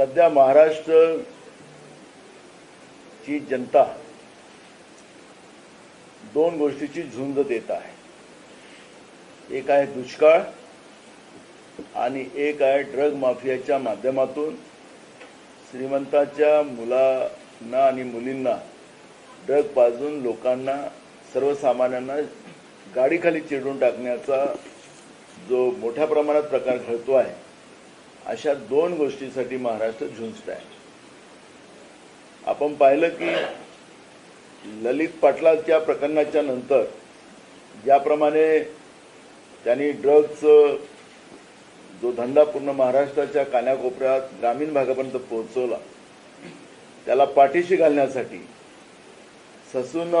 सध्या महाराष्ट्रची जनता दोन गोष्टीची झुंज देत आहे. एक आहे दुष्काळ आणि एक आहे ड्रग माफियाच्या माध्यमातून श्रीमंताच्या मुलांना आणि मुलींना ड्रग पाजून लोकांना, सर्वसामान्यांना गाडीखाली चिरडून टाकण्याचा जो मोठ्या प्रमाणात प्रकार घडतो आहे, अशा दोन गोष्टीसाठी महाराष्ट्र झुंजत आहे. आपण पाहिलं की ललित पाटलांच्या प्रकरणाच्या नंतर ज्याप्रमाणे त्यांनी ड्रग्सचा जो धंदा पूर्ण महाराष्ट्राच्या कानाकोपऱ्यात ग्रामीण भागापर्यंत पोहोचवला, त्याला पाठीशी घालण्यासाठी ससून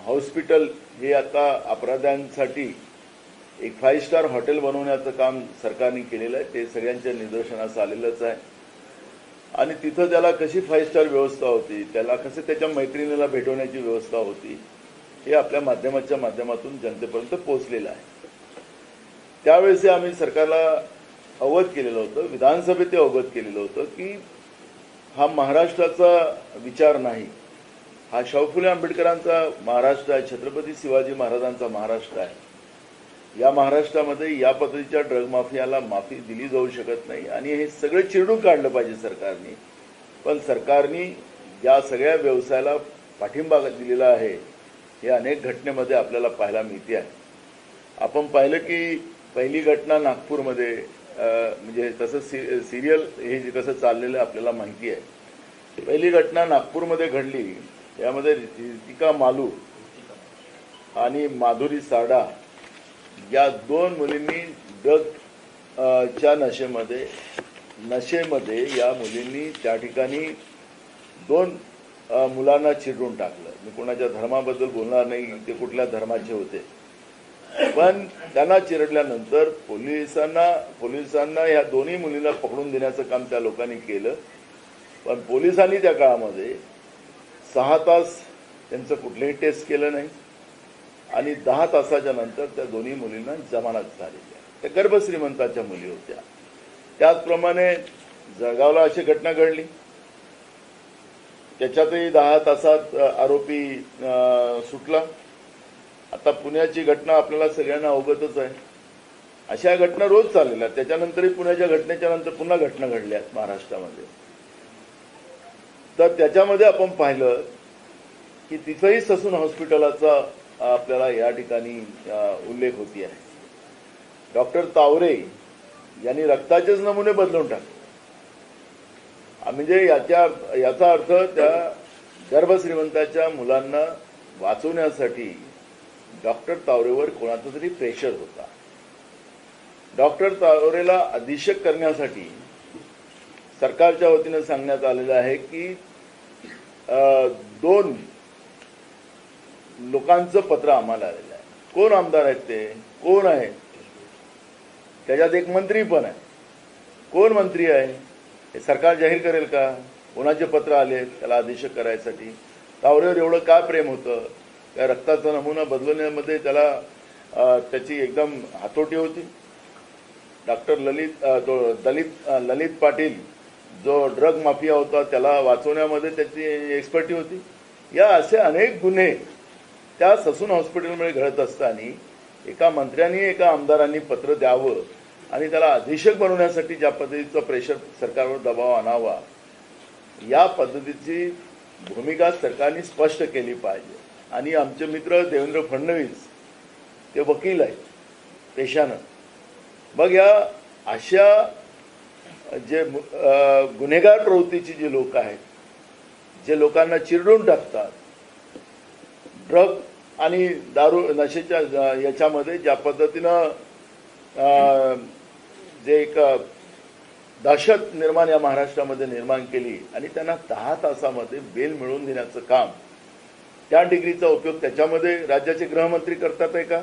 हॉस्पिटल हे आता अपराध्यांसाठी एक 5 स्टार हॉटेल बनवण्याचं काम सरकारने केलेलं आहे. ते सगळ्यांच्या निदर्शनास आलेलंच आहे. आणि तिथं त्याला कशी 5 स्टार व्यवस्था होती, त्याला कसं त्याच्या मैत्रिणीला भेटवण्याची व्यवस्था होती, हे आपल्या माध्यमाच्या माध्यमातून जनतेपर्यंत पोहोचलेलं आहे. त्यावेळेस आम्ही सरकारला अवगत केलेलं होतं, विधानसभेत ते अवगत केलेलं होतं की हा महाराष्ट्राचा विचार नाही, हा शाहू फुले आंबेडकरांचा महाराष्ट्र आहे, छत्रपती शिवाजी महाराजांचा महाराष्ट्र आहे. या महाराष्ट्रामध्ये या पद्धतीच्या ड्रग माफियाला माफी दिली जाऊ शकत नाही आणि हे सगळं चिरडून काढलं पाहिजे सरकारने. पण सरकारने या सगळ्या व्यवसायाला पाठिंबा दिलेला आहे हे अनेक घटनेमध्ये आपल्याला पाहायला मिळते आहे. आपण पाहिलं की पहिली घटना नागपूरमध्ये, म्हणजे तसं सिरियल हे कसं चाललेलं आपल्याला माहिती आहे. पहिली घटना नागपूरमध्ये घडली. यामध्ये रितिका मालू आणि माधुरी साडा या दोन मुलींनी ड्रगच्या नशेमध्ये या मुलींनी त्या ठिकाणी दोन मुलांना चिरडून टाकलं. मी कोणाच्या धर्माबद्दल बोलणार नाही, ते कुठल्या धर्माचे होते, पण त्यांना चिरडल्यानंतर पोलिसांना या दोन्ही मुलींना पकडून देण्याचं काम त्या लोकांनी केलं. पण पोलिसांनी त्या काळामध्ये 6 तास त्यांचं कुठलंही टेस्ट केलं नाही आणि 10 तासाच्या नंतर त्या दोन्ही मुलींना जमानत झाली. त्या गर्भश्रीमंताच्या मुली होत्या. त्याचप्रमाणे जळगावला अशी घटना घडली, त्याच्यातही 10 तासात आरोपी सुटला. आता पुण्याची घटना आपल्याला सगळ्यांना अवगतच आहे. अशा घटना रोज चाललेल्या. त्याच्यानंतरही पुण्याच्या घटनेच्या नंतर पुन्हा घटना घडल्या महाराष्ट्रामध्ये. तर त्याच्यामध्ये आपण पाहिलं की तिथंही ससून हॉस्पिटलाचा आपल्याला या ठिकाणी उल्लेख होती आहे. डॉक्टर तावरे यांनी रक्ताचेच नमुने बदलून टाकले. म्हणजे याचा अर्थ त्या गर्भश्रीमंताच्या मुलांना वाचवण्यासाठी डॉक्टर तावरेवर कोणाचा तरी प्रेशर होता. डॉक्टर तावरेला अधीक्षक करण्यासाठी सरकारच्या वतीनं सांगण्यात आलेलं आहे की 2 लोकांचं पत्र आम्हाला आलेलं आहे. कोण आमदार आहेत ते, कोण आहे, त्याच्यात एक मंत्री पण आहे. कोण मंत्री आहे हे सरकार जाहीर करेल का? कोणाचे पत्र आले त्याला अधीक्षक करायसाठी? तावरेवर एवढं का प्रेम होतं? त्या रक्ताचा नमुना बदलवण्यामध्ये त्याला त्याची एकदम हातोटी होती. डॉक्टर ललित पाटील जो ड्रग माफिया होता त्याला वाचवण्यामध्ये त्याची एक्सपर्टी होती. या असे अनेक गुन्हे त्या ससून हॉस्पिटलमध्ये घडत असताना एका मंत्र्यांनी, एका आमदारांनी पत्र द्यावं आणि त्याला अधीक्षक बनवण्यासाठी ज्या पद्धतीचं प्रेशर सरकारवर दबाव आणावा, या पद्धतीची भूमिका सरकारने स्पष्ट केली पाहिजे. आणि आमचे मित्र देवेंद्र फडणवीस ते वकील आहेत पेशानं. मग या अशा जे गुन्हेगार प्रवृत्तीची जी लोक आहेत, जे लोकांना चिरडून टाकतात, ड्रग आणि दारू नशेच्या याच्यामध्ये ज्या पद्धतीनं जे एक दहशत निर्माण या महाराष्ट्रामध्ये निर्माण केली आणि त्यांना 10 तासामध्ये बेल मिळवून देण्याचं काम, त्या डिग्रीचा उपयोग त्याच्यामध्ये राज्याचे गृहमंत्री करतात आहे का?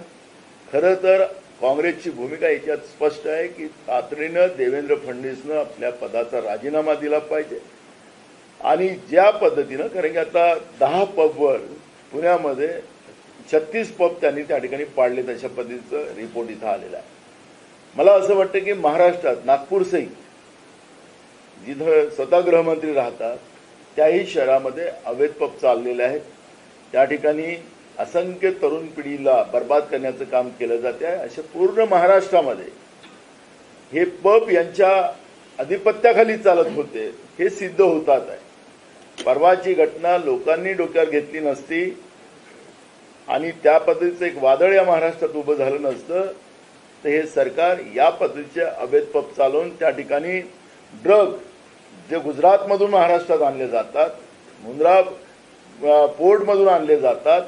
खरं तर काँग्रेसची भूमिका याच्यात स्पष्ट आहे की तातडीनं देवेंद्र फडणवीसनं आपल्या पदाचा राजीनामा दिला पाहिजे. आणि ज्या पद्धतीनं, कारण की आता 10 पबवर पुण्यामध्ये 36 पब त्यांनी त्या ठिकाणी पाडले, तशा पद्धतीचं रिपोर्ट इथं आलेला आहे. मला असं वाटतं की महाराष्ट्रात नागपूर सहित जिथं स्वतः गृहमंत्री राहतात त्याही शहरामध्ये अवैध पब चाललेले आहेत. त्या ठिकाणी असंख्य तरुण पिढीला बर्बाद करण्याचं काम केलं जाते आहे. अशा पूर्ण महाराष्ट्रामध्ये हे पब यांच्या अधिपत्याखाली चालत होते हे सिद्ध होतात आहे. परवाची घटना लोकांनी डोक्यावर घेतली नसती आणि त्या पद्धतीचं एक वादळ या महाराष्ट्रात उभं झालं नसतं तर हे सरकार या पद्धतीचे अवैध पब चालवून त्या ठिकाणी ड्रग जे गुजरातमधून महाराष्ट्रात आणले जातात, मुंद्रा पोर्टमधून आणले जातात,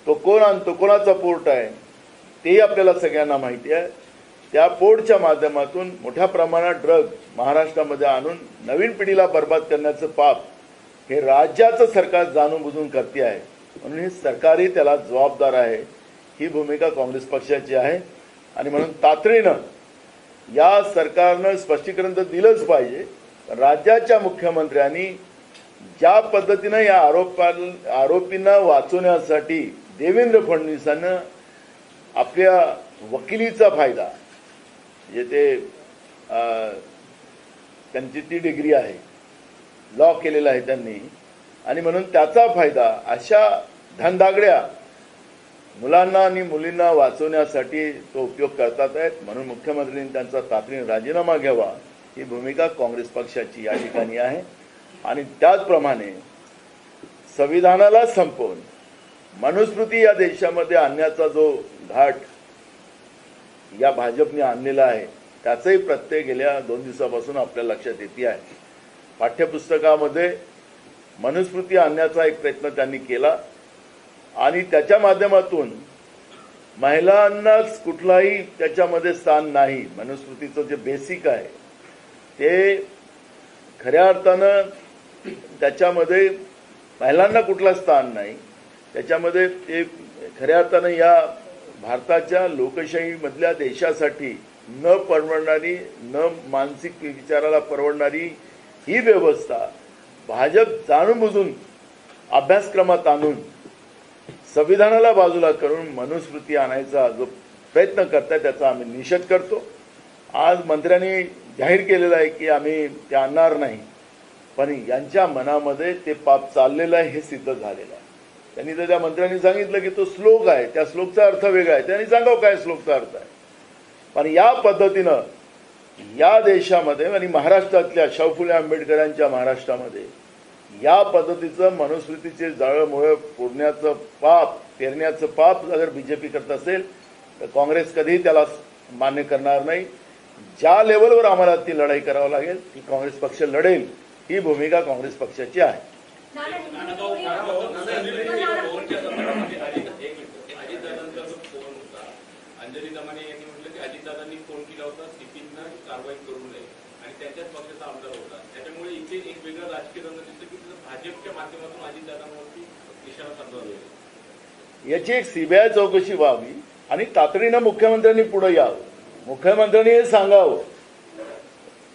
तो कोण आणतो, कोणाचा पोर्ट आहे तेही आपल्याला सगळ्यांना माहिती आहे. त्या पोर्टच्या माध्यमातून मोठ्या प्रमाणात ड्रग महाराष्ट्रामध्ये आणून नवीन पिढीला बर्बाद करण्याचं पाप हे राज्याचं सरकार जाणून बुजून करते आहे. म्हणून हे सरकारही त्याला जबाबदार आहे. ही भूमिका काँग्रेस पक्षाची आहे आणि म्हणून तातडीनं या सरकारनं स्पष्टीकरण तर दिलंच पाहिजे. राज्याच्या मुख्यमंत्र्यांनी ज्या पद्धतीनं या आरोपींना वाचवण्यासाठी देवेंद्र फडणवीसांना आपल्या वकिलीचा फायदा म्हणजे ते त्यांची ती डिग्री आहे, लॉ केलेला आहे त्यांनी, आणि म्हणून त्याचा फायदा अशा धनदागड्या मुलांना आणि मुलींना वाचवण्यासाठी तो उपयोग करतात आहेत. म्हणून मुख्यमंत्र्यांनी त्यांचा तातडीने राजीनामा घ्यावा ही भूमिका काँग्रेस पक्षाची या ठिकाणी आहे. आणि त्याचप्रमाणे संविधानाला संपवून मनुस्मृती या देशामध्ये आणण्याचा जो घाट या भाजपने आणलेला आहे त्याचाही प्रत्यय गेल्या 2 दिवसापासून आपल्या लक्षात येते आहे. पाठ्यपुस्तकामध्ये मनुस्मृती आणण्याचा एक प्रयत्न त्यांनी केला आणि त्याच्या माध्यमातून महिलांना कुठलाही त्याच्यामध्ये स्थान नाही. मनुस्मृतीचं जे बेसिक आहे ते खऱ्या अर्थानं त्याच्यामध्ये महिलांना कुठला स्थान नाही. त्याच्यामध्ये ते खऱ्या अर्थानं या भारताच्या लोकशाहीमधल्या देशासाठी न परवडणारी, न मानसिक विचाराला परवडणारी ही व्यवस्था भाजप जाणून बुजून अभ्यासक्रमात आणून संविधानाला बाजूला करून मनुस्मृती आणायचा जो प्रयत्न करताय त्याचा आम्ही निषेध करतो. आज मंत्र्यांनी जाहीर केलेलं आहे की आम्ही ते आणणार नाही, पण यांच्या मनामध्ये ते पाप चाललेलं आहे हे सिद्ध झालेलं आहे. त्यांनी तर त्या मंत्र्यांनी सांगितलं की तो श्लोक आहे, त्या श्लोकचा अर्थ वेगळा आहे, त्यांनी सांगावं काय श्लोकचा अर्थ आहे. पण या पद्धतीनं या देशामध्ये आणि महाराष्ट्रातल्या शाहू फुले आंबेडकरांच्या महाराष्ट्रामध्ये या पद्धतीचं मनुस्मृतीचे जाळमुळे फोडण्याचं पाप, पेरण्याचं पाप अगर बीजेपी करत असेल तर काँग्रेस कधीही त्याला मान्य करणार नाही. ज्या लेवलवर आम्हाला ती लढाई करावी लागेल ती काँग्रेस पक्ष लढेल ही भूमिका काँग्रेस पक्षाची आहे. अंजली दमाने यांनी म्हटलं की अजितदादांनी फोन केला होता सीपींना कारवाई करू नये आणि त्यांच्याच पक्षाचा आमदार होता. त्याच्यामुळे इथे एक वेगळं राजकीय रंग दिसतं की भाजपच्या माध्यमातून अजितदादांवरती इशारा समजावला जाईल. याची एक सीबीआय चौकशी व्हावी आणि तातडीनं मुख्यमंत्र्यांनी पुढे यावं. मुख्यमंत्र्यांनी हे सांगावं,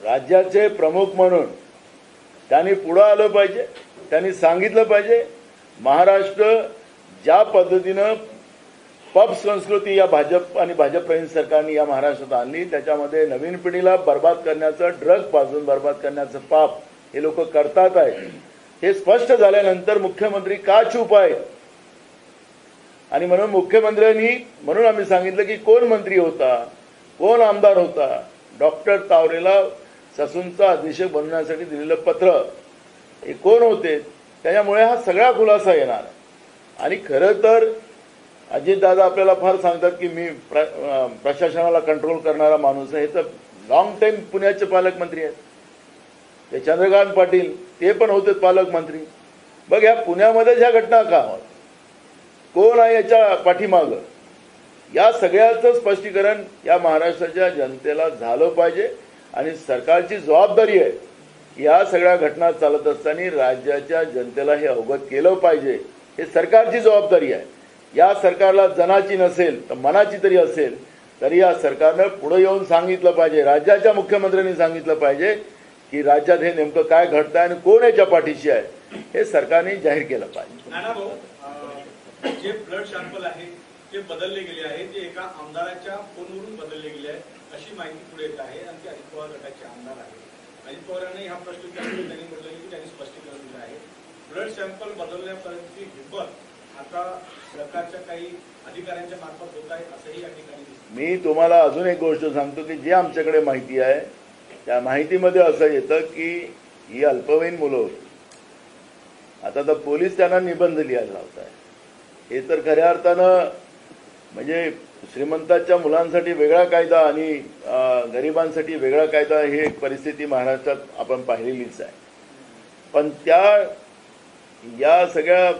राज्याचे प्रमुख म्हणून त्यांनी पुढे आलं पाहिजे. त्यांनी सांगितलं पाहिजे महाराष्ट्र ज्या पद्धतीनं पब संस्कृती या भाजप आणि भाजपरहित सरकारने या महाराष्ट्रात आणली त्याच्यामध्ये नवीन पिढीला बर्बाद करण्याचं, ड्रग पाजून बर्बाद करण्याचं पाप हे लोक करतात आहेत. हे स्पष्ट झाल्यानंतर मुख्यमंत्री का चूप आहेत आणि म्हणून मुख्यमंत्र्यांनी म्हणून आम्ही सांगितलं की कोण मंत्री होता, कोण आमदार होता, डॉक्टर तावरेला ससूनचा अधीक्षक बनवण्यासाठी दिलेलं पत्र हे कोण होते, त्याच्यामुळे हा सगळा खुलासा येणार. आणि खरं तर अजितदादा आपल्याला फार सांगतात की मी प्रशासनाला कंट्रोल करणारा माणूस आहे. हे तर लॉंग टाइम पुण्याचे पालकमंत्री आहेत. ते चंद्रकांत पाटील ते पण होते पालकमंत्री. बघ या पुण्यामध्ये ज्या घटना का होत, कोण आहे याच्या पाठीमागं, या सगळ्याचं स्पष्टीकरण या महाराष्ट्राच्या जनतेला झालं पाहिजे. आणि सरकारची जबाबदारी आहे या सगळ्या घटना चालत असताना राज्याच्या जनतेला हे अवगत केलं पाहिजे. हे सरकारची जबाबदारी आहे. या सरकारला जनाची नसेल तर मनाची तरी असेल तरी या सरकारनं पुढे येऊन सांगितलं पाहिजे, राज्याच्या मुख्यमंत्र्यांनी सांगितलं पाहिजे की राज्यात हे नेमकं काय घडतंय आणि कोण याच्या पाठीशी आहे हे सरकारने जाहीर केलं पाहिजे. जे ब्लड सॅम्पल आहे ते बदलले गेले आहे, ते एका आमदाराच्या फोनवरून बदलले गेले आहे अशी माहिती पुढे येत आहे आणि ते अजित पवार गटाचे आमदार आहेत. अजित पवारांनी हा प्रश्न विचारला, त्यांनी म्हटलं की त्यांनी स्पष्टीकरण दिलं आहे. ब्लड सॅम्पल बदलण्यापर्यंतची हिंमत आता सरकारच्या काही अधिकाऱ्यांच्या मार्फत होत आहे असंही या ठिकाणी दिसतं. मी तुम्हाला अजून एक गोष्ट सांगतो की जी आमच्याकडे माहिती आहे त्या माहितीमध्ये असं येतं की ही अल्पवयीन मुलं होती. आता तर पोलीस त्यांना निबंध लिहायला लावत आहे. हे तर खऱ्या अर्थानं म्हणजे श्रीमंतांच्या मुलांसाठी वेगळा कायदा आणि गरिबांसाठी वेगळा कायदा ही एक परिस्थिती महाराष्ट्रात आपण पाहिलेलीच आहे. पण या सगळ्या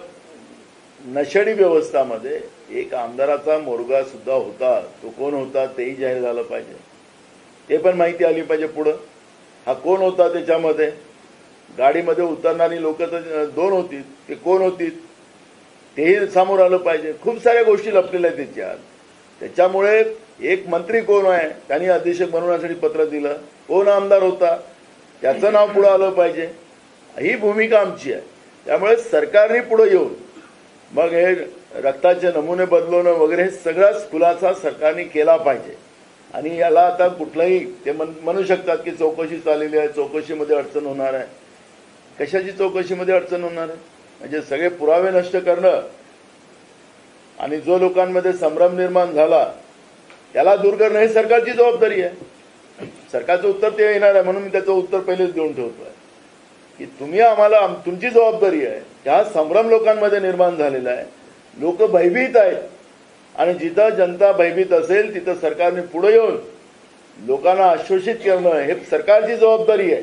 नशेडी व्यवस्थामध्ये एक आमदाराचा मोरगा सुद्धा होता. तो कोण होता तेही जाहीर झालं पाहिजे, ते पण माहिती आली पाहिजे पुढं. हा कोण होता, त्याच्यामध्ये गाडीमध्ये उतरणारी लोक तर 2 होती, ते कोण होती तेही समोर आलं पाहिजे. खूप साऱ्या गोष्टी लपलेल्या आहेत त्याच्यात. त्याच्यामुळे एक मंत्री कोण आहे, त्यांनी अधीक्षक बनवण्यासाठी पत्र दिलं, कोण आमदार होता त्याचं नाव पुढं आलं पाहिजे. ही भूमिका आमची आहे. त्यामुळे सरकारने पुढे येऊन मग हे रक्ताचे नमुने बदलवणं वगैरे हे सगळाच खुलासा सरकारने केला पाहिजे. आणि याला आता कुठलंही ते म्हणू शकतात की चौकशी चाललेली आहे, चौकशीमध्ये अडचण होणार आहे. कशाची चौकशीमध्ये अडचण होणार आहे? म्हणजे सगळे पुरावे नष्ट करणं आणि जो लोकांमध्ये संभ्रम निर्माण झाला त्याला दूर करणं हे सरकारची जबाबदारी आहे. सरकारचं उत्तर ते येणार आहे, म्हणून मी त्याचं उत्तर पहिलेच देऊन ठेवतोय की तुम्ही आम्हाला तुमची जबाबदारी आहे. त्या संभ्रम लोकांमध्ये निर्माण झालेला आहे, लोक भयभीत आहेत आणि जिथं जनता भयभीत असेल तिथं सरकारने पुढे येऊन लोकांना आश्वासित करणं हे सरकारची जबाबदारी आहे.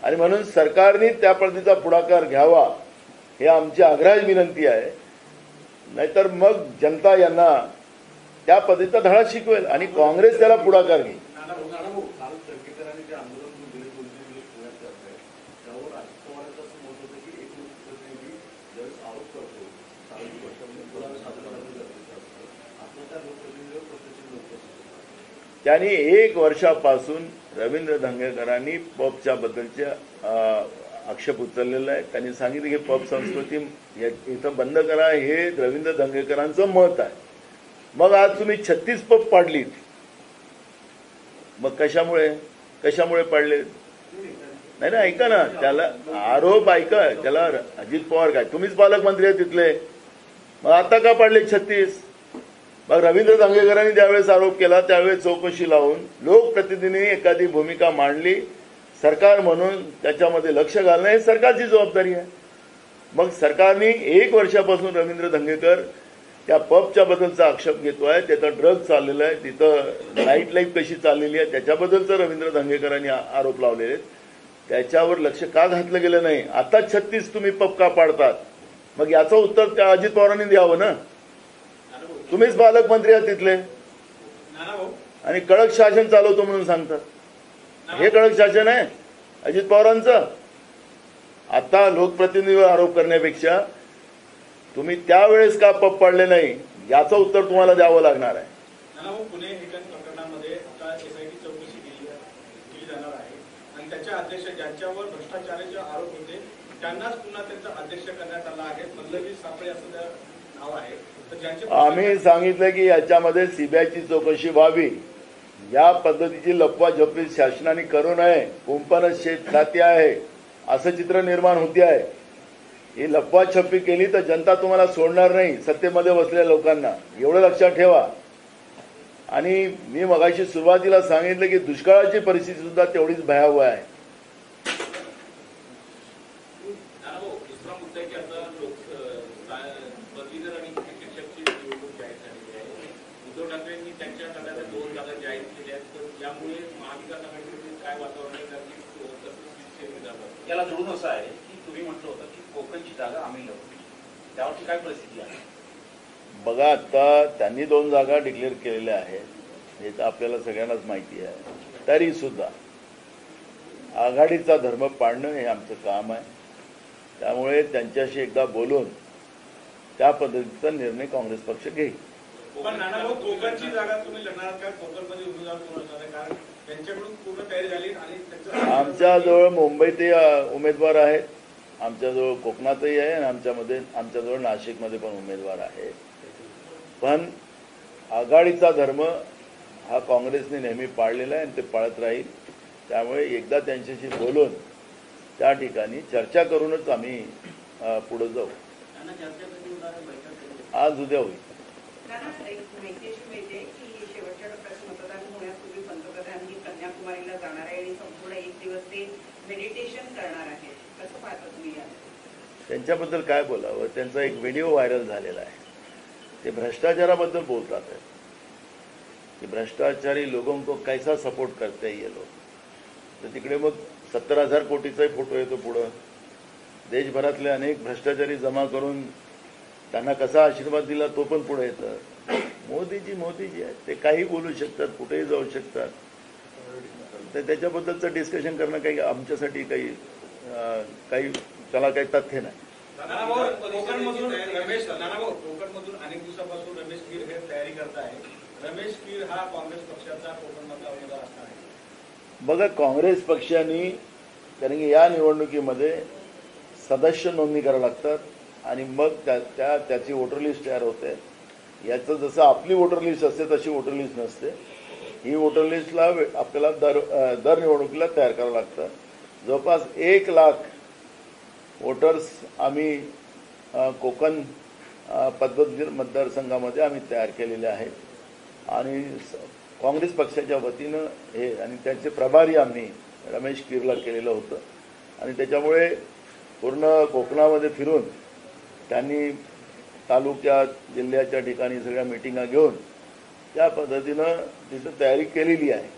आणि म्हणून सरकारने त्या पद्धतीचा पुढाकार घ्यावा हे आमची आग्रही विनंती आहे. नाहीतर मग जनता यांना त्या पद्धतीचा धडा शिकवेल आणि काँग्रेस त्याला पुढाकार घेईल. त्यांनी 1 वर्षापासून रवींद्र धंगेकरांनी पबच्या बद्दलचे आक्षेप उचललेला आहे. त्यांनी सांगितलं की पब संस्कृती इथं बंद करा, हे रवींद्र धंगेकरांचं मत आहे. मग आज तुम्ही 36 पब पाडलीत, मग कशामुळे पाडले? नाही ना, ऐका ना, त्याला आरोप ऐका, त्याला अजित पवार काय, तुम्हीच पालकमंत्री आहे तिथले, मग आता का पाडले 36? मग रवींद्र धंगेकरांनी ज्यावेळेस आरोप केला त्यावेळेस चौकशी लावून लोकप्रतिनिधींनी एखादी भूमिका मांडली, सरकार म्हणून त्याच्यामध्ये लक्ष घालणं हे सरकारची जबाबदारी आहे. मग सरकारने 1 वर्षापासून रवींद्र धंगेकर त्या पबच्या बद्दलचा आक्षेप घेतोय. तिथं ड्रग चाललेला आहे, तिथं नाईट लाईफ कशी चाललेली आहे त्याच्याबद्दलचं रवींद्र धंगेकरांनी आरोप लावलेले आहेत. त्याच्यावर लक्ष का घातलं गेलं नाही? आता 36 तुम्ही पब का पाडतात? मग याचं उत्तर त्या अजित पवारांनी द्यावं ना. तुम्हीच पालकमंत्री आहात तिथले आणि कडक शासन चालवतो म्हणून सांगतात. हे कडक शासन आहे अजित पवारांचं? आता लोकप्रतिनिधीवर आरोप करण्यापेक्षा तुम्ही त्यावेळेस का पब पाडले नाही याचं उत्तर तुम्हाला द्यावं लागणार आहे. पुणे हिटन प्रकरणामध्ये आता एसआयटी चौकशी केली जाणार आहे आणि त्याच्या अध्यक्ष ज्यांच्यावर भ्रष्टाचाराचे आरोप होते त्यांनाच पुन्हा त्यांचा अध्यक्ष करण्यात आला आहे. पल्लवी सापळे असं नाव आहे. आम्ही सांगितलं की याच्यामध्ये सीबीआयची चौकशी व्हावी. या पद्धतीची लपवाछपवी शासनाने करू नये. कुंपणच शेत खाते आहे असं चित्र निर्माण होते आहे. ही लपवाछपवी केली तर जनता तुम्हाला सोडणार नाही, सत्तेमध्ये बसलेल्या लोकांना, एवढं लक्षात ठेवा. आणि मी मगाशी सुरुवातीला सांगितलं की दुष्काळाची परिस्थिती सुद्धा तेवढीच भयावह आहे. याला जोडून असं आहे की तुम्ही म्हटलं होतं की कोकणची जागा आम्ही लढवली, त्यावरची काय परिस्थिती आहे? बघा, आता त्यांनी 2 जागा डिक्लेअर केलेल्या आहेत हे तर आपल्याला सगळ्यांनाच माहिती आहे. तरी सुद्धा आघाडीचा धर्म पाळणं हे आमचं काम आहे. त्यामुळे त्यांच्याशी एकदा बोलून त्या पद्धतीचा निर्णय काँग्रेस पक्ष घेईल. पण नानाभाऊ, कोकणची जागा तुम्ही लढणार का? कोकणमध्ये उमेदवार कोण असणार आहे? कारण त्यांच्याकडून पूर्ण तयारी झाली आणि आमच्याजवळ मुंबईतही उमेदवार आहेत, आमच्याजवळ कोकणातही आहे आणि आमच्याजवळ नाशिकमध्ये पण उमेदवार आहेत. पण आघाडीचा धर्म हा काँग्रेसने नेहमी पाळलेला आहे आणि ते पाळत राहील. त्यामुळे एकदा त्यांच्याशी बोलून त्या ठिकाणी चर्चा करूनच आम्ही पुढे जाऊ. आज उद्या होईल. एक माहिती अशी मिळते की शेवटच्या टप्प्याचं मतदान होण्यापूर्वी पंतप्रधानांनी कन्याकुमारीला जाणार आहे आणि संपूर्ण एक दिवस ते मेडिटेशन करणार आहे. कसं पाहता तुम्ही या? त्यांच्याबद्दल काय बोलावं. त्यांचा एक व्हिडिओ व्हायरल झालेला आहे. ते भ्रष्टाचाराबद्दल बोलतात आहे की भ्रष्टाचारी लोगों को कैसा सपोर्ट करते ये लोग. तर तिकडे मग 70,000 कोटीचाही फोटो येतो पुढं. देशभरातले अनेक भ्रष्टाचारी जमा करून त्यांना कसा आशीर्वाद दिला तो पण पुढे येतं. मोदीजी आहेत. ते काही बोलू शकतात, कुठेही जाऊ शकतात. तर त्याच्याबद्दलचं डिस्कशन करणं काही आमच्यासाठी काही त्याला काही तथ्य नाही. कोकणमधून अनेक दिवसापासून रमेश कीर हे तयारी करत आहे. रमेश कीर हा काँग्रेस पक्षाचा कोकणमधला उमेदवार असणार आहे. बघा, काँग्रेस पक्षाने, कारण की या निवडणुकीमध्ये सदस्य नोंदणी करावं लागतात आणि मग त्याची वोटर लिस्ट तयार होते. याचं जसं आपली वोटर लिस्ट असते तशी वोटर लिस्ट नसते. ही वोटर लिस्टला आपल्याला दर निवडणुकीला तयार करावं लागतं. जवळपास 1 लाख वोटर्स आम्ही कोकण पदवीधर मतदारसंघामध्ये आम्ही तयार केलेले आहेत आणि काँग्रेस पक्षाच्या वतीनं हे आणि त्यांचे प्रभारी आम्ही रमेश कीरला केलेलं होतं आणि त्याच्यामुळे पूर्ण कोकणामध्ये फिरून त्यांनी तालुक्यात जिल्ह्याच्या ठिकाणी सगळ्या मिटिंगा घेऊन त्या पद्धतीनं तिथं तयारी केलेली आहे.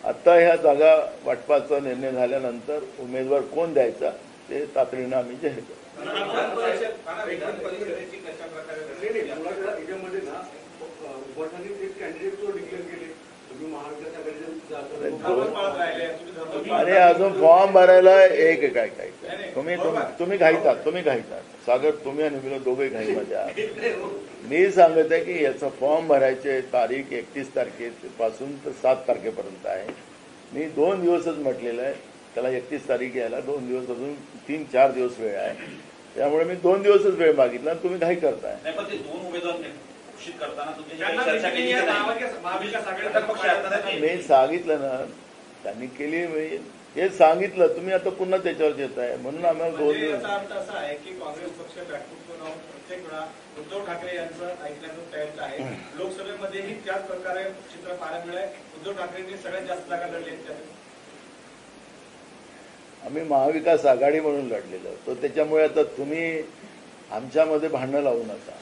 आत्ता ह्या जागा वाटपाचा निर्णय झाल्यानंतर उमेदवार कोण द्यायचा ते तातडीनं आम्ही जाहीर करू. आणि अजून फॉर्म भरायला एक काय तुम्ही घाईतात सागर, तुम्ही आणि विनोद दोघे घाईमध्ये आहात. मी सांगत आहे की याचा फॉर्म भरायचे तारीख 31 तारखेपासून तर 7 तारखेपर्यंत आहे. मी 2 दिवसच म्हटलेलं आहे. त्याला 31 तारीख यायला 2 दिवस, अजून 3-4 दिवस वेळ आहे. त्यामुळे मी 2 दिवसच वेळ मागितला आणि तुम्ही घाई करताय. मी सांगितलं ना, त्यांनी केली. हे सांगितलं, तुम्ही आता पुन्हा त्याच्यावर येत आहे. म्हणून आम्हाला 2 दिवस. याचा अर्थ असा आहे की काँग्रेस पक्ष बॅकफूट लावून प्रत्येक वेळा उद्धव ठाकरे यांचं ऐकण्याचं तयार आहे. लोकसभेमध्येही त्याच प्रकारे चित्र पाहायला मिळालं. उद्धव ठाकरेंनी सगळ्यात जास्त जागा लढल्या. आम्ही महाविकास आघाडी म्हणून लढलेलो होतो. त्याच्यामुळे आता तुम्ही आमच्यामध्ये भांडणं लावू नका.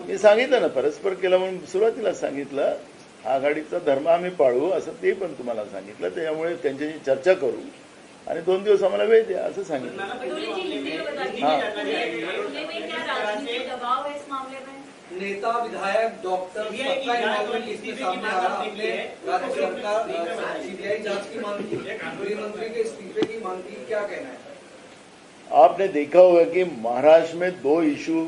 मी सांगितलं ना, परस्पर केलं म्हणून सुरुवातीला सांगितलं. आघाडीचा धर्म आम्ही पाळू असं ते पण तुम्हाला सांगितलं. त्याच्यामुळे त्यांच्याशी चर्चा करू आणि 2 दिवस आम्हाला वेळ द्या असं सांगितलं. नेता विधायक डॉक्टर सबका इन्वॉल्वमेंट इसमें सामने आ रहा. आपने राज्य सरकार सीबीआई जांच की मांग की, गृह मंत्री के इस्तीफे की मांग की, क्या कहना है? आपने देखा होगा कि महाराष्ट्र में 2 इशू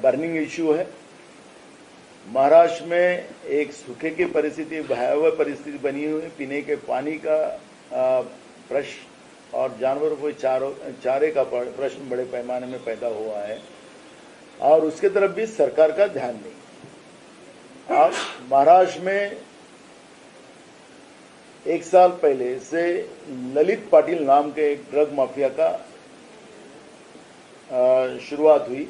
बर्निंग इशू है. महाराष्ट्र में एक सूखे की परिस्थिति, भयावह परिस्थिति बनी हुई है. पीने के पानी का प्रश्न और जानवरों को चारे का प्रश्न बड़े पैमाने में पैदा हुआ है और उसके तरफ भी सरकार का ध्यान नहीं. अब महाराष्ट्र में 1 साल पहले से ललित पाटिल नाम के एक ड्रग माफिया का शुरुआत हुई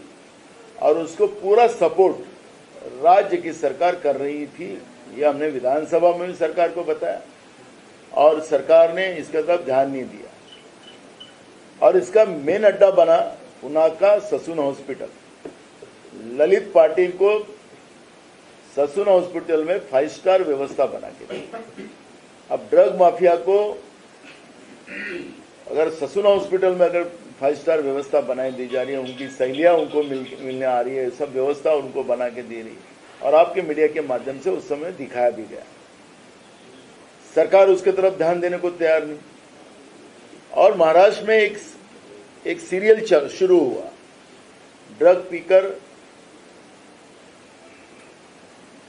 और उसको पूरा सपोर्ट राज्य की सरकार कर रही थी. ये हमने विधानसभा में भी सरकार को बताया और सरकार ने इसके तरफ ध्यान नहीं दिया और इसका मेन अड्डा बना पुणे का ससून हॉस्पिटल. ललित पाटिल को ससून हॉस्पिटल में 5 स्टार व्यवस्था बना के दी. अब ड्रग माफिया को अगर ससून हॉस्पिटल में अगर 5 स्टार व्यवस्था बनाई दी जा रही है, उनकी सहेलियां उनको मिलने आ रही है, सब व्यवस्था उनको बना के दे रही और आपके मीडिया के माध्यम से उस समय दिखाया भी गया. सरकार उसके तरफ ध्यान देने को तैयार नहीं. और महाराष्ट्र में एक सीरियल शुरू हुआ. ड्रग पीकर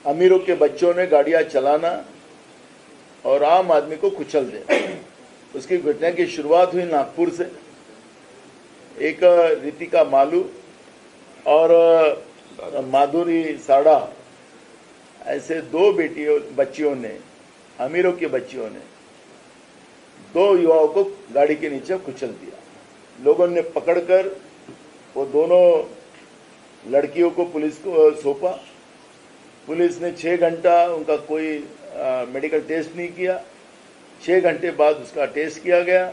अमीरों के बच्चों ने गाड़ियां चलाना और आम आदमी को कुचल देना. उसकी घटना की शुरुआत हुई नागपुर से एक रितिका मालू और माधुरी साड़ा, ऐसे 2 बच्चियों ने, अमीरों की बच्चियों ने 2 युवाओं को गाड़ी के नीचे कुचल दिया। लोगों ने पकड़कर वो दोनों लड़कियों को पुलिस को सौंपा। पुलिस ने 6 घंटा उनका कोई मेडिकल टेस्ट नहीं किया। 6 घंटे बाद उसका टेस्ट किया गया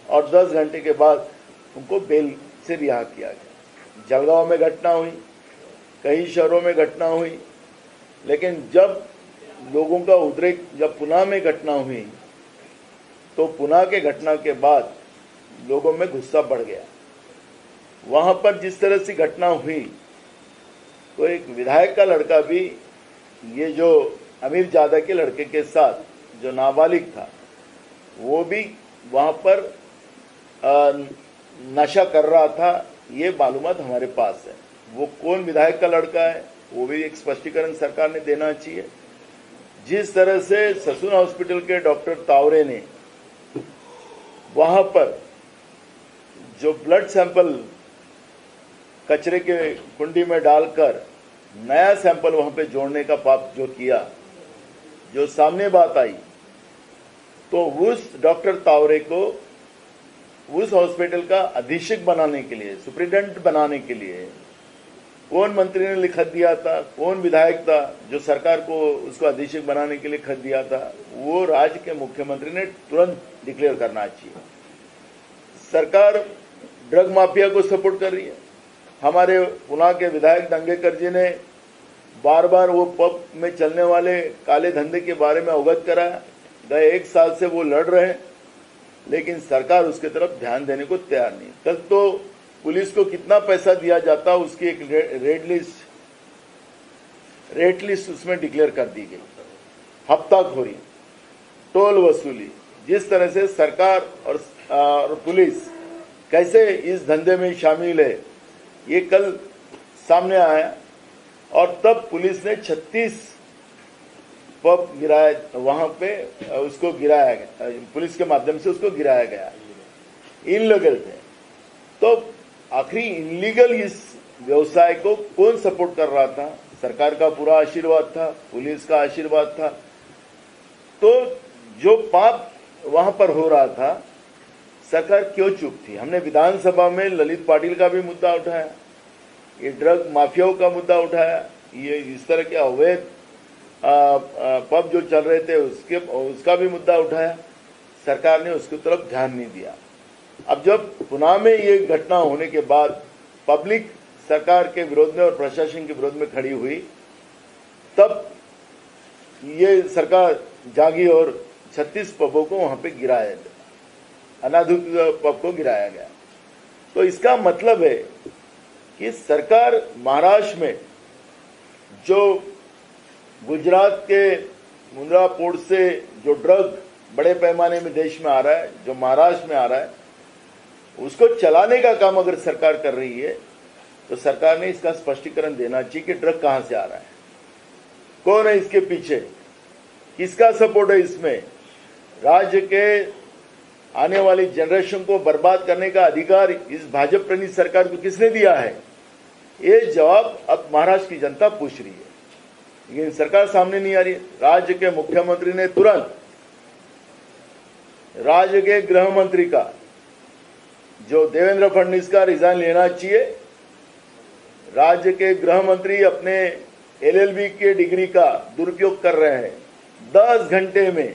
और 10 घंटे के बाद उनको बेल से रिहा किया गया। जलगांव में घटना हुई, कई शहरों में घटना हुई, लेकिन जब लोगों का उद्रेक जब पुणे में घटना हुई तो पुणे के घटना के बाद लोगों में गुस्सा बढ़ गया। वहां पर जिस तरह से घटना हुई तो एक विधायक का लड़का भी, ये जो अमीर जादा के लड़के के साथ जो नाबालिग था, वो भी वहां पर नशा कर रहा था। ये मालूमात हमारे पास है। वो कौन विधायक का लड़का है वो भी एक स्पष्टीकरण सरकार ने देना चाहिए। जिस तरह से ससून हॉस्पिटल के डॉक्टर तावरे ने वहां पर जो ब्लड सैंपल कचरे के कुंडी में डालकर नया सैंपल वहां पे जोड़ने का पाप जो किया, जो सामने बात आई, तो उस डॉक्टर तावरे को उस हॉस्पिटल का अधीक्षक बनाने के लिए, सुप्रिटेंडेंट बनाने के लिए कौन मंत्री ने लिखत दिया था, कौन विधायक था जो सरकार को उसको अधीक्षक बनाने के लिए खत दिया था, वो राज्य के मुख्यमंत्री ने तुरंत डिक्लेयर करना चाहिए। सरकार ड्रग माफिया को सपोर्ट कर रही है। हमारे पुणे के विधायक दंगेकर जी ने बार बार वो पब में चलने वाले काले धंधे के बारे में अवगत कराया। गए 1 साल से वो लड़ रहे हैं, लेकिन सरकार उसके तरफ ध्यान देने को तैयार नहीं। कल तो पुलिस को कितना पैसा दिया जाता उसकी एक रेट लिस्ट उसमें डिक्लेयर कर दी गई। हफ्ताखोरी, टोल वसूली, जिस तरह से सरकार और पुलिस कैसे इस धंधे में शामिल है, ये कल सामने आया। और तब पुलिस ने 36 पब गिराया, वहां पे उसको गिराया गया, पुलिस के माध्यम से उसको गिराया गया। इनलीगल थे। तो आखिरी इनलीगल इस व्यवसाय को कौन सपोर्ट कर रहा था? सरकार का पूरा आशीर्वाद था, पुलिस का आशीर्वाद था। तो जो पाप वहां पर हो रहा था, सरकार क्यों चुप थी? हमने विधानसभा में ललित पाटिल का भी मुद्दा उठाया, ये ड्रग माफियाओं का मुद्दा उठाया, ये इस तरह के अवैध पब जो चल रहे थे उसका भी मुद्दा उठाया। सरकार ने उसकी तरफ ध्यान नहीं दिया। अब जब पुणे में ये घटना होने के बाद पब्लिक सरकार के विरोध में और प्रशासन के विरोध में खड़ी हुई, तब ये सरकार जागी और 36 पबों को वहां पे गिराया गया, अनाधिकृत पब को गिराया गया। तो इसका मतलब है कि सरकार महाराष्ट्र में जो गुजरात के मुंद्रा पोर्ट से जो ड्रग बड़े पैमाने में देश में आ रहा है, जो महाराष्ट्र में आ रहा है, उसको चलाने का काम अगर सरकार कर रही है तो सरकार ने इसका स्पष्टीकरण देना चाहिए कि ड्रग कहां से आ रहा है, कौन है इसके पीछे, किसका सपोर्ट है इसमें। राज्य के आने वाली जनरेशन को बर्बाद करने का अधिकार इस भाजपा प्रणीत सरकार को किसने दिया है? ये जवाब अब महाराष्ट्र की जनता पूछ रही है, लेकिन सरकार सामने नहीं आ रही है। राज्य के मुख्यमंत्री ने तुरंत राज्य के गृह मंत्री का, जो देवेंद्र फडणवीस का, रिजाइन लेना चाहिए। राज्य के गृह मंत्री अपने LLB के डिग्री का दुरुपयोग कर रहे हैं। 10 घंटे में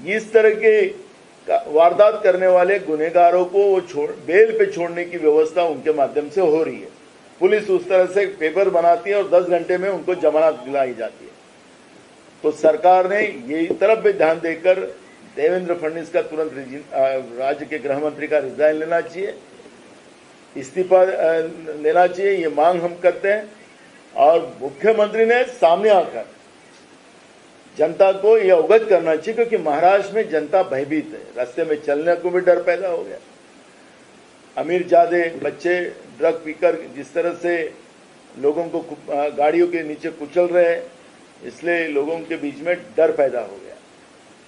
इस तरह के वारदात करने वाले गुनहगारों को वो बेल पे छोड़ने की व्यवस्था उनके माध्यम से हो रही है। पुलिस उस तरह से पेपर बनाती है और 10 घंटे में उनको जमानत दिलाई जाती है। तो सरकार ने ये तरफ भी ध्यान देकर देवेंद्र फडणवीस का तुरंत राज्य के गृह मंत्री का रिजाइन लेना चाहिए, इस्तीफा लेना चाहिए, ये मांग हम करते हैं। और मुख्यमंत्री ने सामने आकर जनता को यह अवगत करना चाहिए, क्योंकि महाराष्ट्र में जनता भयभीत है, रास्ते में चलने को भी डर पैदा हो गया। अमीर जादे बच्चे ड्रग पीकर जिस तरह से लोगों को गाड़ियों के नीचे कुचल रहे हैं, इसलिए लोगों के बीच में डर पैदा हो गया।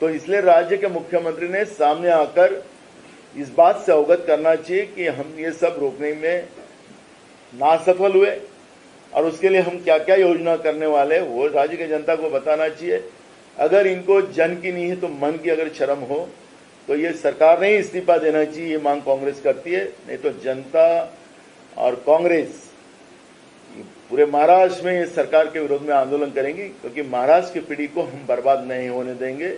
तो इसलिए राज्य के मुख्यमंत्री ने सामने आकर इस बात से अवगत करना चाहिए कि हम ये सब रोकने में नासफल हुए और उसके लिए हम क्या क्या योजना करने वाले हैं वो राज्य की जनता को बताना चाहिए। अगर इनको जन की नहीं है तो मन की अगर शर्म हो तो ये सरकार ने ही इस्तीफा देना चाहिए, ये मांग कांग्रेस करती है। नहीं तो जनता और कांग्रेस पूरे महाराष्ट्र में इस सरकार के विरोध में आंदोलन करेंगी, क्योंकि महाराष्ट्र की पीढ़ी को हम बर्बाद नहीं होने देंगे।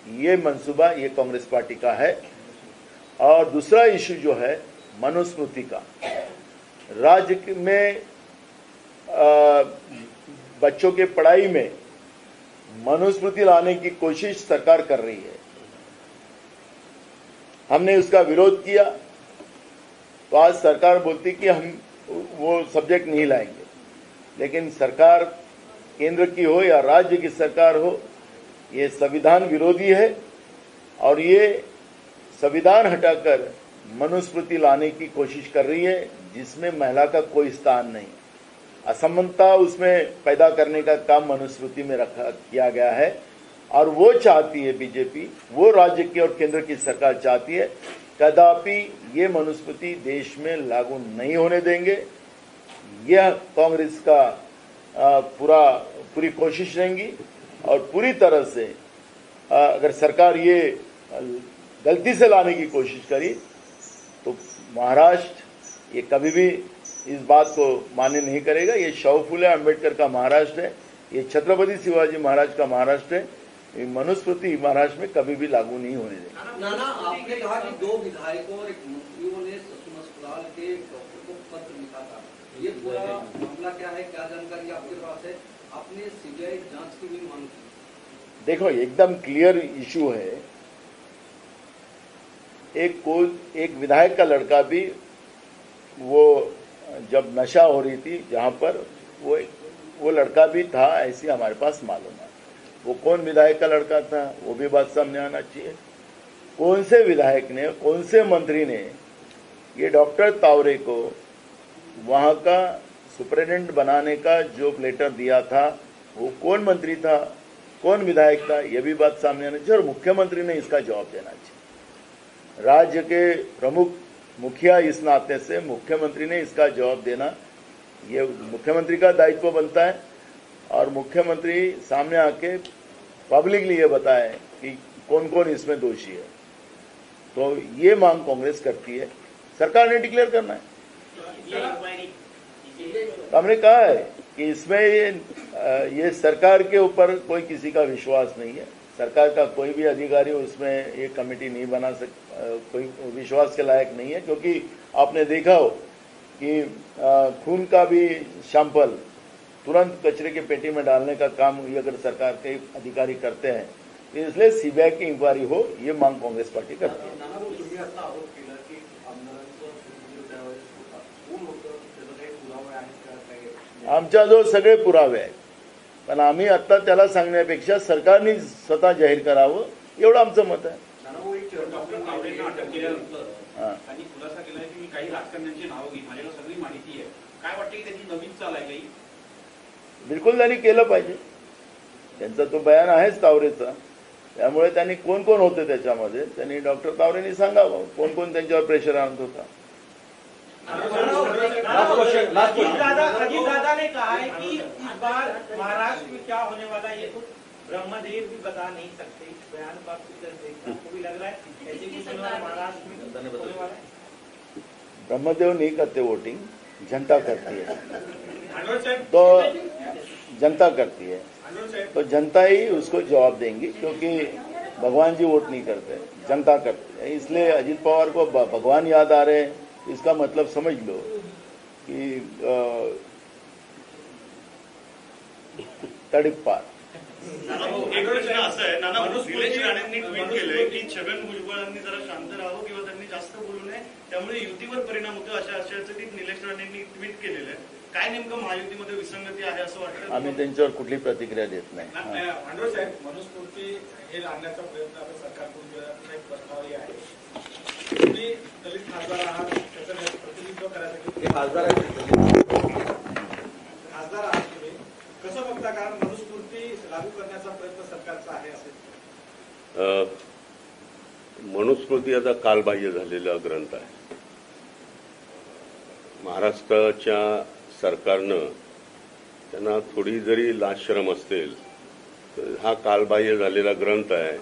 ये मंसूबा ये कांग्रेस पार्टी का है। और दूसरा इश्यू जो है मनुस्मृति का, राज्य में बच्चों के पढ़ाई में मनुस्मृति लाने की कोशिश सरकार कर रही है। हमने उसका विरोध किया तो आज सरकार बोलती कि हम वो सब्जेक्ट नहीं लाएंगे। लेकिन सरकार केंद्र की हो या राज्य की सरकार हो, ये संविधान विरोधी है और ये संविधान हटाकर मनुस्मृति लाने की कोशिश कर रही है, जिसमें महिला का कोई स्थान नहीं। असमानता उसमें पैदा करने का काम मनुस्मृति में किया गया है और वो चाहती है बीजेपी, वो राज्य की और केंद्र की सरकार चाहती है कदापि ये मनुस्मृति देश में लागू नहीं होने देंगे। यह कांग्रेस का पूरी कोशिश रहेगी और पूरी तरह से अगर सरकार ये गलती से लाने की कोशिश करी तो महाराष्ट्र ये कभी भी इस बात को मान्य नहीं करेगा। ये शाहू फुले अम्बेडकर का महाराष्ट्र है, ये छत्रपति शिवाजी महाराज का महाराष्ट्र है। ये मनुस्मृति महाराष्ट्र में कभी भी लागू नहीं होने देगा। नाना, आपने कहा कि 2 विधायकों और 1 मंत्रियों ने ससुर अस्पताल के डॉक्टर को पत्र लिखा था। ये पूरा मामला क्या है, क्या जानकारी आपके पास है? आपने सीबीआई जांच की भी मांग की। देखो, एकदम क्लियर इशू है। एक विधायक का लड़का भी वो जब नशा हो रही थी जहां पर वो लड़का भी था, ऐसी हमारे पास मालूम है। वो कौन विधायक का लड़का था वो भी बात सामने आना चाहिए। कौन से विधायक ने, कौन से मंत्री ने ये डॉक्टर तावरे को वहां का सुपरिटेंडेंट बनाने का जो लेटर दिया था, वो कौन मंत्री था, कौन विधायक था, ये भी बात सामने आना चाहिए और मुख्यमंत्री ने इसका जवाब देना चाहिए। राज्य के प्रमुख मुखिया इस नाते से मुख्यमंत्री ने इसका जवाब देना, ये मुख्यमंत्री का दायित्व बनता है और मुख्यमंत्री सामने आके पब्लिकली ये बताए कि कौन कौन इसमें दोषी है। तो ये मांग कांग्रेस करती है, सरकार ने डिक्लेयर करना है। तो हमने कहा है कि इसमें ये सरकार के ऊपर कोई किसी का विश्वास नहीं है। सरकार का कोई भी अधिकारी उसमें ये कमेटी नहीं बना कोई विश्वास के लायक नहीं है, क्योंकि आपने देखा हो कि खून का भी सैंपल तुरंत कचरे के पेटी में डालने का काम ये अगर सरकार के अधिकारी करते हैं, तो इसलिए सीबीआई की इंक्वायरी हो, ये मांग कांग्रेस पार्टी करती है। आमच्याजवळ सगळे पुरावे आहेत, पण आम्ही आता त्याला सांगण्यापेक्षा सरकारने स्वतः जाहीर करावं एवढं आमचं मत आहे। डॉक्टर तावरेंना अटक केल्यानंतर त्यांनी खुलासा केला की मी काही राजकारण्यांची नावं घेईन, माझ्याला सगळी माहिती आहे। काय वाटतं की त्याची नवीन चाल आहे काही? बिलकुल त्यांनी केलं पाहिजे, त्यांचा तो बयान आहेच तावरेचा, त्यामुळे त्यांनी कोण कोण होते त्याच्यामध्ये त्यांनी डॉक्टर तावरेंनी सांगावं कोण कोण त्यांच्यावर प्रेशर आणत होता। अजीत दादा ने कहा है कि इस बार महाराष्ट्र में क्या होने वाला है ये तो ब्रह्मदेव भी बता नहीं सकते। इस बयान पर आपको भी लग रहा है ऐसे कुछ महाराष्ट्र में होने वाला है? ब्रह्मदेव नहीं करते वोटिंग, जनता करती है। तो जनता करती है तो जनता ही उसको जवाब देंगी, क्योंकि भगवान जी वोट नहीं करते, जनता करती है। इसलिए अजित पवार को भगवान याद आ रहे हैं, इसका मतलब समझ लो कि तड़प पार। एक प्रश्न असा आहे, नाना निलेश राणेंनी ट्विट केलंय की छगन भुजबळांनी जरा शांत राहावं किंवा त्यांनी जास्त बोलू नये, त्यामुळे युतीवर परिणाम होतो अशा आशयाचं की निलेश राणेंनी ट्विट केलेलं आहे। काय नेमकं महायुतीमध्ये विसंगती आहे असं वाटतं? आम्ही त्यांच्यावर कुठली प्रतिक्रिया देत नाही। भांडवळ साहेब, मनुस्मृती हे आणण्याचा प्रयत्न आता सरकारकडून एक प्रस्तावही आहे। तुम्ही दलित खासदार आहात, त्याचं प्रतिनिधित्व करायसाठी खासदार आहात तुम्ही, कसं बघता? कारण मनुस्मृती लागू करण्याचा प्रयत्न सरकारचा आहे असे मनुस्मृती आता कालबाह्य झालेला ग्रंथ आहे. महाराष्ट्राच्या सरकारनं त्यांना थोडी जरी लाजशरम असेल तर हा कालबाह्य झालेला ग्रंथ आहे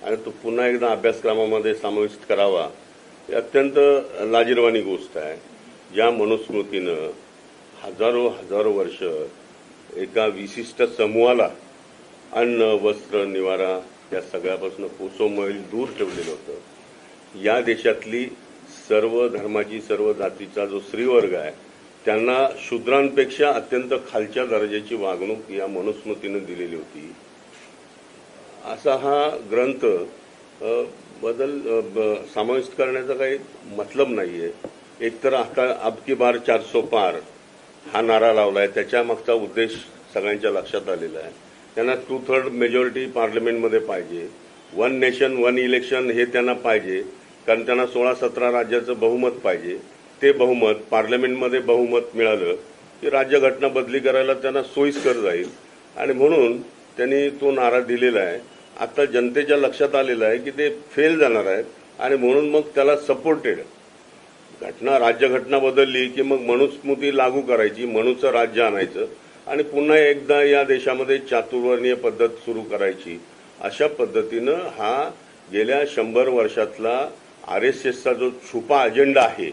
आणि तो पुन्हा एकदा अभ्यासक्रमामध्ये समाविष्ट करावा ही अत्यंत लाजिरवाणी गोष्ट आहे. ज्या मनुस्मृतीनं हजारो वर्ष एका विशिष्ट समूहाला अन्न, वस्त्र, निवारा या सगळ्यापासून कोसोमैल दूर ठेवलेलं होतं. या देशातली सर्व धर्माची, सर्व जातीचा जो स्त्रीवर्ग आहे त्यांना शूद्रांपेक्षा अत्यंत खालच्या दर्जाची वागणूक या मनुस्मृतीनं दिलेली होती. असा हा ग्रंथ समाविष्ट करण्याचा काही मतलब नाहीये. एकतर आता अब की बार 400 पार हा नारा लावलाय, त्याच्या मागचा उद्देश सगळ्यांच्या लक्षात आलेला आहे. त्यांना 2/3 मेजॉरिटी पार्लमेंटमध्ये पाहिजे, 1 नेशन 1 इलेक्शन हे त्यांना पाहिजे, कारण त्यांना 16-17 राज्याचं बहुमत पाहिजे. ते बहुमत पार्लमेंटमध्ये बहुमत मिळालं की राज्यघटना बदली करायला त्यांना सोयीस्कर जाईल आणि म्हणून त्यांनी तो नारा दिलेला आहे. आता जनतेच्या लक्षात आलेलं आहे की ते फेल जाणार आहेत आणि म्हणून मग त्याला सपोर्टेड राज्यघटना बदलली की मग मनुस्मृती लागू करायची, मनुचं राज्य आणायचं आणि पुन्हा एकदा या देशामध्ये चातुर्वर्णीय पद्धत सुरू करायची. अशा पद्धतीनं हा गेल्या 100 वर्षातला RSSचा जो छुपा अजेंडा आहे,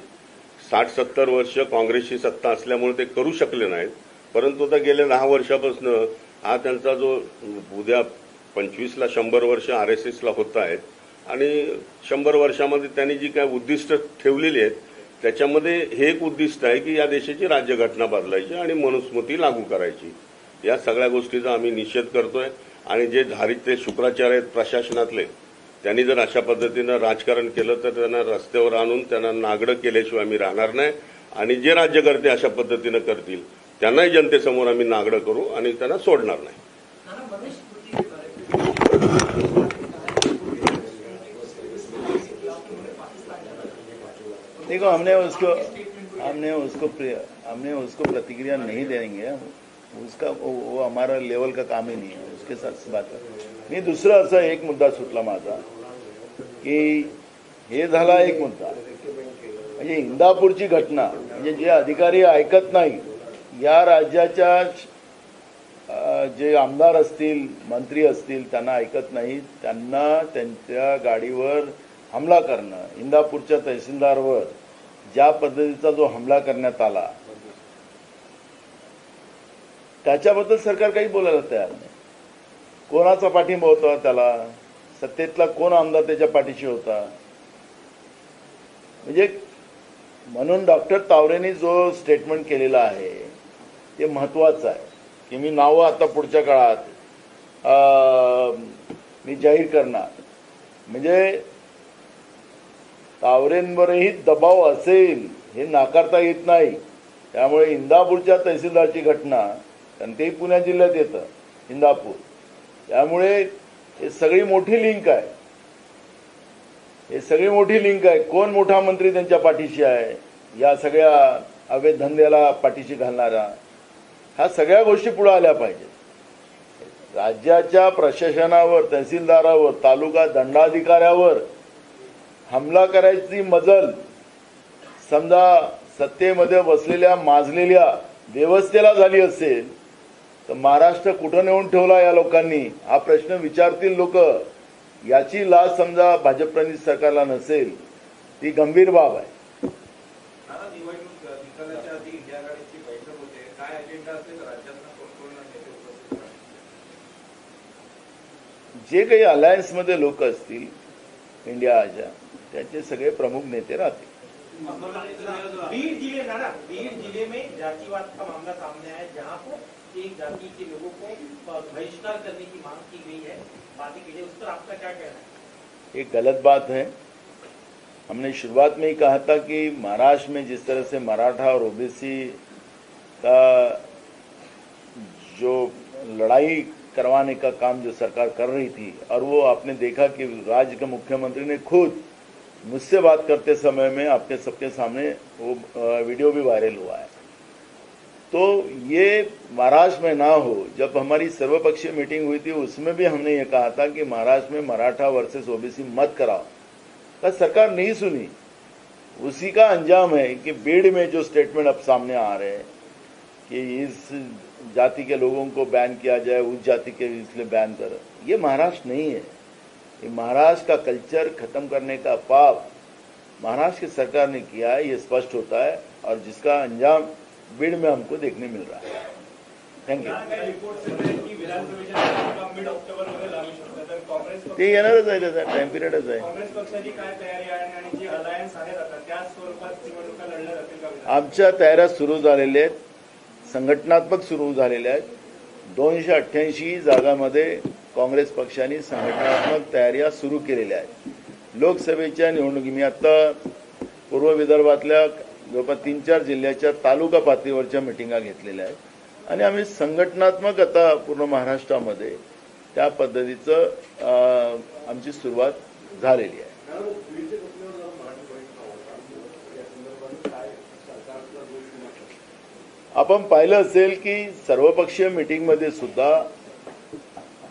60-70 वर्ष काँग्रेसची सत्ता असल्यामुळे ते करू शकले नाहीत, परंतु आता गेल्या 10 वर्षापासून हा त्यांचा जो उद्या 25ला 100 वर्ष RSSला होत आहेत आणि 100 वर्षामध्ये त्यांनी जी काय उद्दिष्ट ठेवलेली आहेत त्याच्यामध्ये हे एक उद्दिष्ट आहे की या देशाची राज्यघटना बदलायची आणि मनुस्मृती लागू करायची. या सगळ्या गोष्टीचा आम्ही निषेध करतोय आणि जे धारित शुक्राचार्य आहेत प्रशासनातले त्यांनी जर अशा पद्धतीनं राजकारण केलं तर त्यांना रस्त्यावर आणून त्यांना नागडं केल्याशिवाय आम्ही राहणार नाही आणि जे राज्यकर्ते अशा पद्धतीनं करतील त्यांनाही जनतेसमोर आम्ही नागडं करू आणि त्यांना सोडणार नाही. देखो हमने उसको प्रतिक्रिया नहीं देंगे. उसका वो हमारा लेवल का काम ही नहीं है. उसके साथ बात मी दुसरा असा एक मुद्दा सुटला माझा की हे झाला एक मुद्दा म्हणजे इंदापूरची घटना, म्हणजे जे अधिकारी ऐकत नाही, या राज्याच्या जे आमदार असतील, मंत्री असतील त्यांना ऐकत नाही, त्यांना त्यांच्या गाडीवर हमला करणं, इंदापूरच्या तहसीलदारवर ज्या पद्धतीचा जो हमला करण्यात आला त्याच्याबद्दल सरकार काही बोलायला तयार नाही. कोणाचा पाठिंबा होता त्याला, सत्तेतला कोण आमदार त्याच्या पाठीशी होता. म्हणजे म्हणून डॉक्टर तावरेंनी जो स्टेटमेंट केलेला आहे ते महत्वाचं आहे की मी नावं आता पुढच्या काळात मी जाहीर करणार. म्हणजे तावरेंवरही दबाव असेल हे नाकारता येत नाही. त्यामुळे इंदापूरच्या तहसीलदारची घटना, आणि तेही पुणे जिल्ह्यात येतं इंदापूर, त्यामुळे हे सगळी मोठी लिंक आहे. हे सगळी मोठी लिंक आहे. कोण मोठा मंत्री त्यांच्या पाठीशी आहे, या सगळ्या अवैध धंद्याला पाठीशी घालणारा, ह्या सगळ्या गोष्टी पुढे आल्या पाहिजेत. राज्याच्या प्रशासनावर, तहसीलदारावर, तालुका दंडाधिकाऱ्यावर हमला करायची मजल समजा सत्तेमध्ये बसलेल्या माजलेल्या व्यवस्थेला झाली असेल तर महाराष्ट्र कुठं नेऊन ठेवला या लोकांनी, हा प्रश्न विचारतील लोक. याची लाज समजा भाजप सरकारला नसेल, ती गंभीर बाब आहे. निवडणूक निकालाच्या आधी इंडिया आघाडीची बैठक होते, काय अजेंडा असेल राज्यातला कोण नेते उपस्थित राहतील? जे काही अलायन्समध्ये लोक असतील इंडियाच्या, त्याचे सगळे प्रमुख नेते राहतील. बीड जिले में जातिवाद का मामला सामने आया, जहां पर एक जाति के लोगों को बहिष्कार करने की मांग की गई है, बाकी के लिए उस पर आपका क्या कहना है? एक गलत बात है. हमने शुरुआत में ही कहा था कि महाराष्ट्र में जिस तरह से मराठा और ओबीसी का जो लड़ाई करवाने का काम जो सरकार कर रही थी, और वो आपने देखा कि राज्य के मुख्यमंत्री ने खुद मुझसे बात करते समय में आपके सबके सामने वो वीडियो भी वायरल हुआ है. तो ये महाराष्ट्र में ना हो. जब हमारी सर्वपक्षीय मीटिंग हुई थी उसमें भी हमने ये कहा था कि महाराष्ट्र में मराठा वर्सेस ओबीसी मत कराओ. का सरकार नहीं सुनी। उसी का अंजाम है कि बीड़ में जो स्टेटमेंट अब सामने आ रहे हैं कि इस जाति के लोगों को बैन किया जाए, उस जाति के इसलिए बैन करो, ये महाराष्ट्र नहीं है। ये महाराष्ट्र का कल्चर खत्म करने का पाप महाराष्ट्र की सरकार ने किया है, ये स्पष्ट होता है, और जिसका अंजाम बीड़ में हमको देखने मिल रहा है। Thank you. मिड ऑक्टोबरमध्ये लागू शकतं, तर काँग्रेस ते येणारच आहे, त्याचा टाइम पिरियडच आहे। काँग्रेस पक्षाची काय तयारी आहे आणि जी अलायन्स आहेत आता त्या स्वरूपात निवडणुका लढल्या जातील का? आमच्या तयाऱ्या सुरू झालेल्या आहेत, संघटनात्मक सुरू झालेल्या आहेत। 288 जागांमध्ये काँग्रेस पक्षाने संघटनात्मक तयाऱ्या सुरू केलेल्या आहेत। लोकसभेच्या निवडणुकी मी आता पूर्व विदर्भातल्या जवळपास 3-4 जिल्ह्याच्या तालुका पातळीवरच्या मिटिंगा घेतलेल्या आहेत आणि आम्ही संघटनात्मक आता पूर्ण महाराष्ट्रामध्ये त्या पद्धतीचं आमची सुरुवात झालेली आहे। आपण पाहिलं असेल की सर्वपक्षीय मीटिंगमध्ये सुद्धा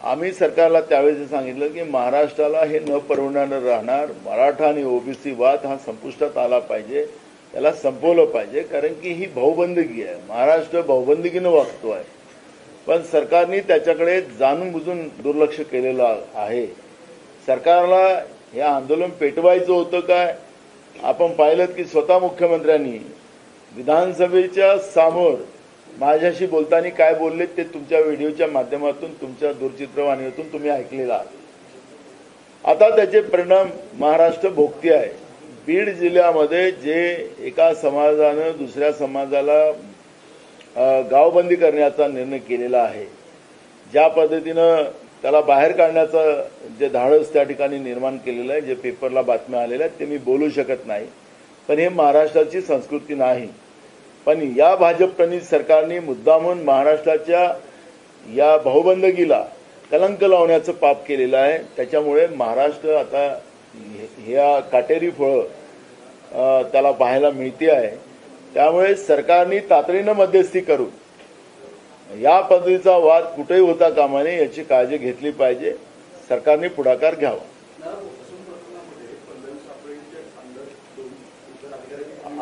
आम्ही सरकारला त्यावेळेस सांगितलं की महाराष्ट्राला हे न परवडणारं राहणार, मराठा आणि ओबीसी वाद हा संपुष्टात आला पाहिजे, त्याला संपवलं पाहिजे, कारण की ही भाऊबंदगी आहे। महाराष्ट्र भाऊबंदगीनं वागतो आहे, पण सरकारने त्याच्याकडे जाणून बुजून दुर्लक्ष केलेलं आहे। सरकारला हे आंदोलन पेटवायचं होतं काय? आपण पाहिलं की स्वतः मुख्यमंत्र्यांनी विधानसभेच्या समोर माझ्याशी बोलताना काय बोलले ते तुमच्या व्हिडिओच्या माध्यमातून, तुमच्या दूरचित्रवाणीतून तुम्ही ऐकलेला आहात। आता त्याचे परिणाम महाराष्ट्र भोगते आहे। बीड जिल्ह्यामध्ये जे एका समाजानं दुसऱ्या समाजाला गावबंदी करण्याचा निर्णय केलेला आहे, ज्या पद्धतीनं त्याला बाहेर काढण्याचं जे धाडस त्या ठिकाणी निर्माण केलेलं आहे, जे पेपरला बातम्या आलेल्या आहेत ते मी बोलू शकत नाही, पण हे महाराष्ट्राची संस्कृती नाही। पण या भाजप-प्रणीत सरकारने मुद्दामून महाराष्ट्राच्या या भाऊबंदगीला कलंक लावण्याचं पाप केलेलं आहे। त्याच्यामुळे महाराष्ट्र आता ह्या काटेरी फळं त्याला पाहायला मिळते आहे। त्यामुळे सरकारने तातडीनं मध्यस्थी करून या पद्धतीचा वाद कुठेही होता कामा नये याची काळजी घेतली पाहिजे, सरकारने पुढाकार घ्यावा।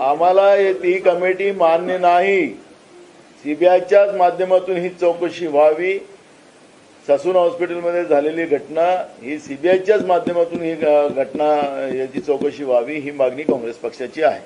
आम्हाला ती कमिटी मान्य नाही। सीबीआयच्याच माध्यमातून ही चौकशी व्हावी। ससून हॉस्पिटलमध्ये झालेली घटना ही सीबीआयच्याच माध्यमातून ही घटना याची चौकशी व्हावी ही मागणी काँग्रेस पक्षाची आहे।